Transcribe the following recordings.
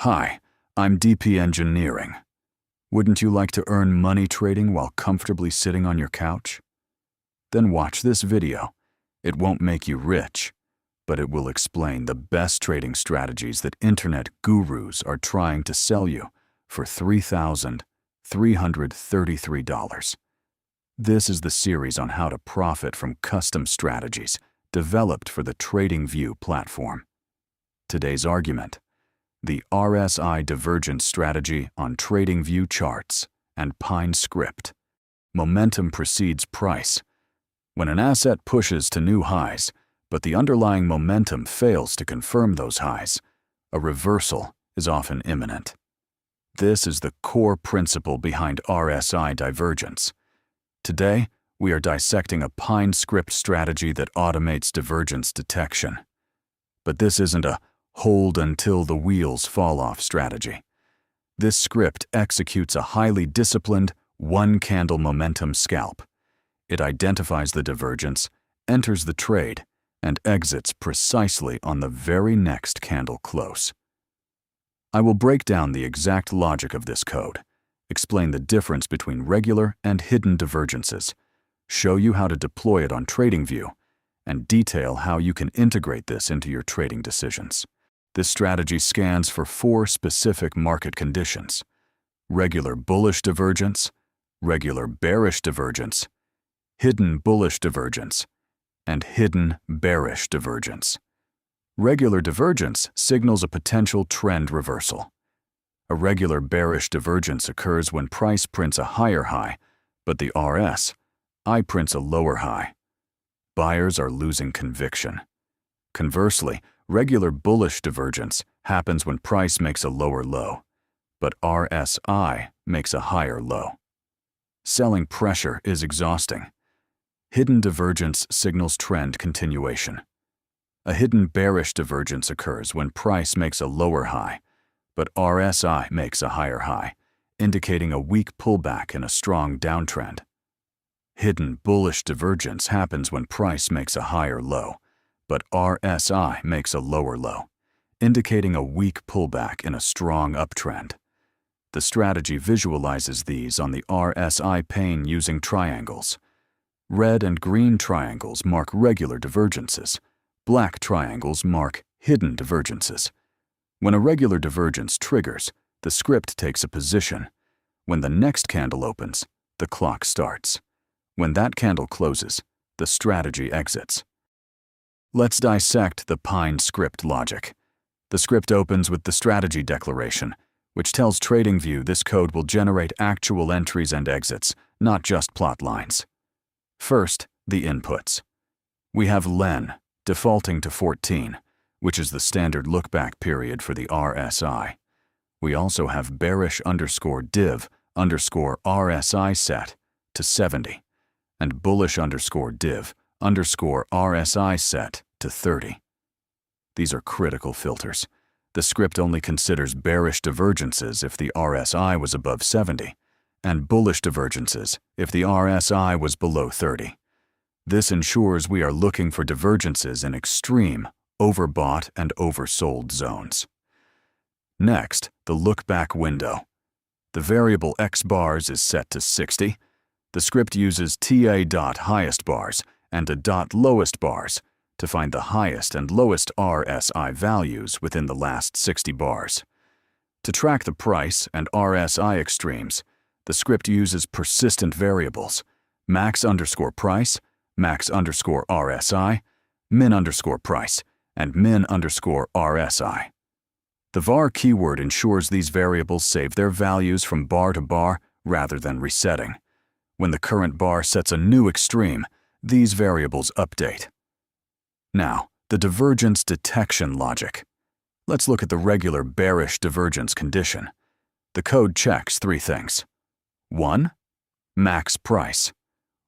Hi, I'm DP Engineering. Wouldn't you like to earn money trading while comfortably sitting on your couch? Then watch this video. It won't make you rich, but it will explain the best trading strategies that internet gurus are trying to sell you for $3,333. This is the series on how to profit from custom strategies developed for the TradingView platform. Today's argument: the RSI Divergence strategy on TradingView charts and Pine script. Momentum precedes price. When an asset pushes to new highs, but the underlying momentum fails to confirm those highs, a reversal is often imminent. This is the core principle behind RSI Divergence. Today, we are dissecting a Pine script strategy that automates divergence detection. But this isn't a hold until the wheels fall off strategy. This script executes a highly disciplined, one-candle momentum scalp. It identifies the divergence, enters the trade, and exits precisely on the very next candle close. I will break down the exact logic of this code, explain the difference between regular and hidden divergences, show you how to deploy it on TradingView, and detail how you can integrate this into your trading decisions. This strategy scans for 4 specific market conditions: regular bullish divergence, regular bearish divergence, hidden bullish divergence, and hidden bearish divergence. Regular divergence signals a potential trend reversal. A regular bearish divergence occurs when price prints a higher high, but the RSI prints a lower high. Buyers are losing conviction. Conversely, regular bullish divergence happens when price makes a lower low, but RSI makes a higher low. Selling pressure is exhausting. Hidden divergence signals trend continuation. A hidden bearish divergence occurs when price makes a lower high, but RSI makes a higher high, indicating a weak pullback in a strong downtrend. Hidden bullish divergence happens when price makes a higher low, but RSI makes a lower low, indicating a weak pullback in a strong uptrend. The strategy visualizes these on the RSI pane using triangles. Red and green triangles mark regular divergences. Black triangles mark hidden divergences. When a regular divergence triggers, the script takes a position. When the next candle opens, the clock starts. When that candle closes, the strategy exits. Let's dissect the Pine script logic. The script opens with the strategy declaration, which tells TradingView this code will generate actual entries and exits, not just plot lines. First, the inputs. We have len, defaulting to 14, which is the standard look-back period for the RSI. We also have bearish_div_RSI set to 70, and bullish_div_RSI set to 30. These are critical filters. The script only considers bearish divergences if the RSI was above 70, and bullish divergences if the RSI was below 30. This ensures we are looking for divergences in extreme, overbought and oversold zones. Next, the look-back window. The variable x bars is set to 60. The script uses TA.highest bars and a.lowest bars to find the highest and lowest RSI values within the last 60 bars. To track the price and RSI extremes, the script uses persistent variables: max_price, max_RSI, min_price, and min_RSI. The var keyword ensures these variables save their values from bar to bar rather than resetting. When the current bar sets a new extreme, these variables update. Now, the divergence detection logic. Let's look at the regular bearish divergence condition. The code checks 3 things. 1. Max price.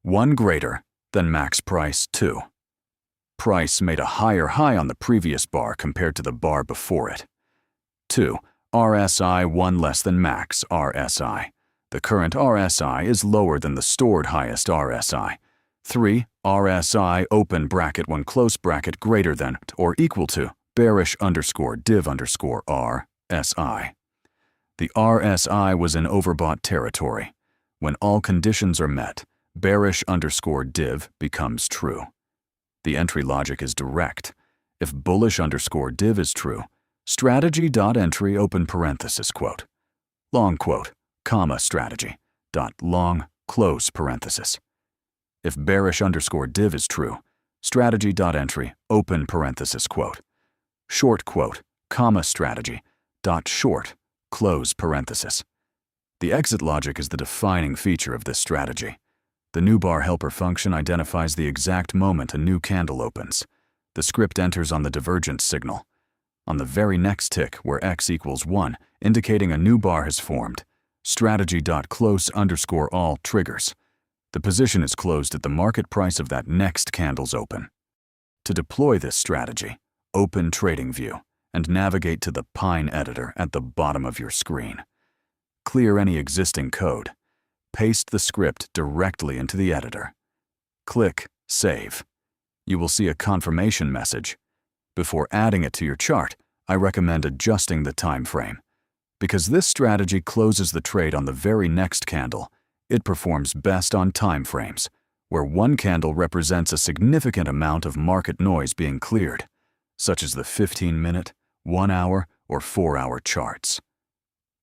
1 greater than max price 2. Price made a higher high on the previous bar compared to the bar before it. 2. RSI 1 less than max RSI. The current RSI is lower than the stored highest RSI. 3. RSI open bracket 1 close bracket greater than or equal to bearish_div_RSI RSI. The RSI was in overbought territory. When all conditions are met, bearish_div becomes true. The entry logic is direct. If bullish_div is true, strategy.entry open parenthesis quote, long quote, comma strategy, dot long, close parenthesis. If bearish_div is true, strategy.entry open parenthesis quote, short quote, comma strategy, dot short, close parenthesis. The exit logic is the defining feature of this strategy. The new bar helper function identifies the exact moment a new candle opens. The script enters on the divergence signal. On the very next tick, where x equals 1, indicating a new bar has formed, strategy.close_all triggers. The position is closed at the market price of that next candle's open. To deploy this strategy, open TradingView and navigate to the Pine editor at the bottom of your screen. Clear any existing code. Paste the script directly into the editor. Click Save. You will see a confirmation message. Before adding it to your chart, I recommend adjusting the time frame. Because this strategy closes the trade on the very next candle, it performs best on time frames, where one candle represents a significant amount of market noise being cleared, such as the 15-minute, 1-hour, or 4-hour charts.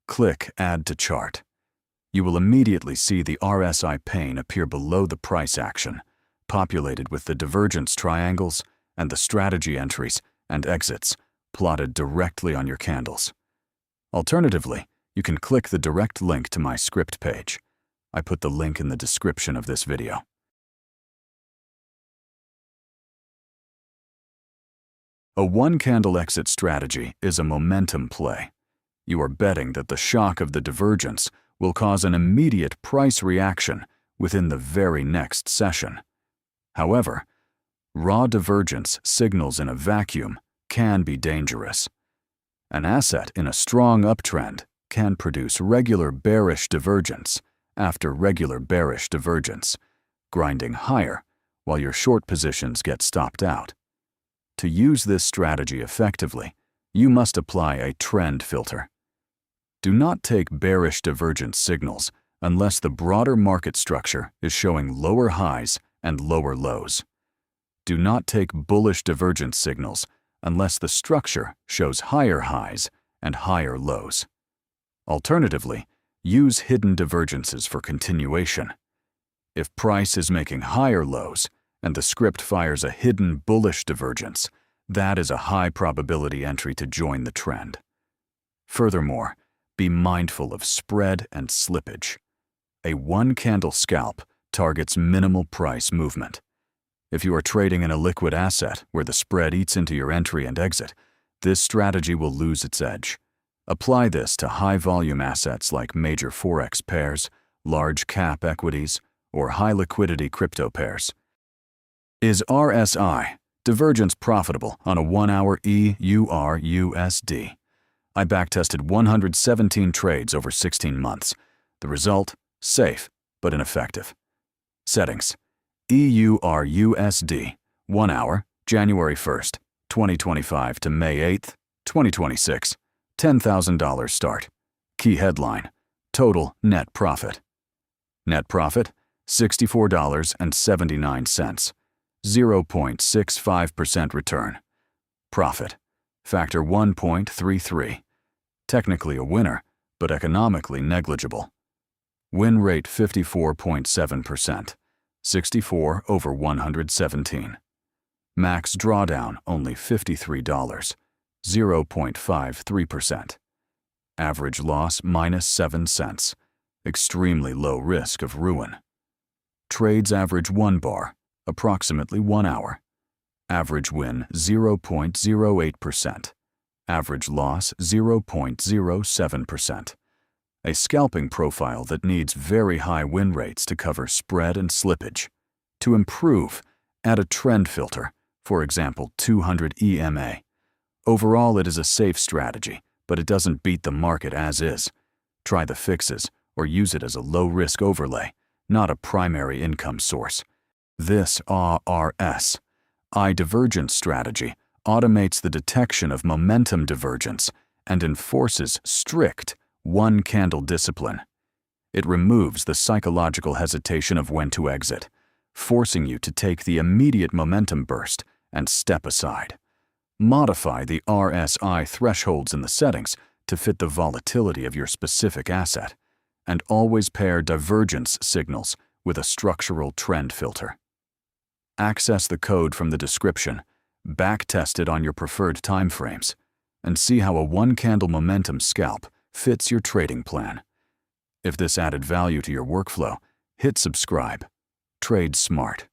Click Add to Chart. You will immediately see the RSI pane appear below the price action, populated with the divergence triangles and the strategy entries and exits plotted directly on your candles. Alternatively, you can click the direct link to my script page. I put the link in the description of this video. A one-candle exit strategy is a momentum play. You are betting that the shock of the divergence will cause an immediate price reaction within the very next session. However, raw divergence signals in a vacuum can be dangerous. An asset in a strong uptrend can produce regular bearish divergence after regular bearish divergence, grinding higher while your short positions get stopped out. To use this strategy effectively, you must apply a trend filter. Do not take bearish divergence signals unless the broader market structure is showing lower highs and lower lows. Do not take bullish divergence signals unless the structure shows higher highs and higher lows. Alternatively, use hidden divergences for continuation. If price is making higher lows and the script fires a hidden bullish divergence, that is a high probability entry to join the trend. Furthermore, be mindful of spread and slippage. A one-candle scalp targets minimal price movement. If you are trading in a liquid asset where the spread eats into your entry and exit, this strategy will lose its edge. Apply this to high-volume assets like major forex pairs, large-cap equities, or high-liquidity crypto pairs. Is RSI Divergence profitable on a 1-hour EUR/USD? I backtested 117 trades over 16 months. The result? Safe, but ineffective. Settings: EUR/USD, 1 hour, January 1st, 2025 to May 8th, 2026, $10,000 start. Key headline: total net profit. Net profit, $64.79, 0.65% return. Profit, factor 1.33. Technically a winner, but economically negligible. Win rate 54.7%, 64 over 117. Max drawdown only $53, 0.53%. Average loss -7 cents, extremely low risk of ruin. Trades average 1 bar, approximately 1 hour. Average win 0.08%. Average loss 0.07%. A scalping profile that needs very high win rates to cover spread and slippage. To improve, add a trend filter, for example 200 EMA. Overall, it is a safe strategy, but it doesn't beat the market as is. Try the fixes or use it as a low-risk overlay, not a primary income source. This RSI divergence strategy automates the detection of momentum divergence and enforces strict one-candle discipline. It removes the psychological hesitation of when to exit, forcing you to take the immediate momentum burst and step aside. Modify the RSI thresholds in the settings to fit the volatility of your specific asset, and always pair divergence signals with a structural trend filter. Access the code from the description, backtest it on your preferred timeframes, and see how a one-candle momentum scalp fits your trading plan. If this added value to your workflow, hit subscribe. Trade smart.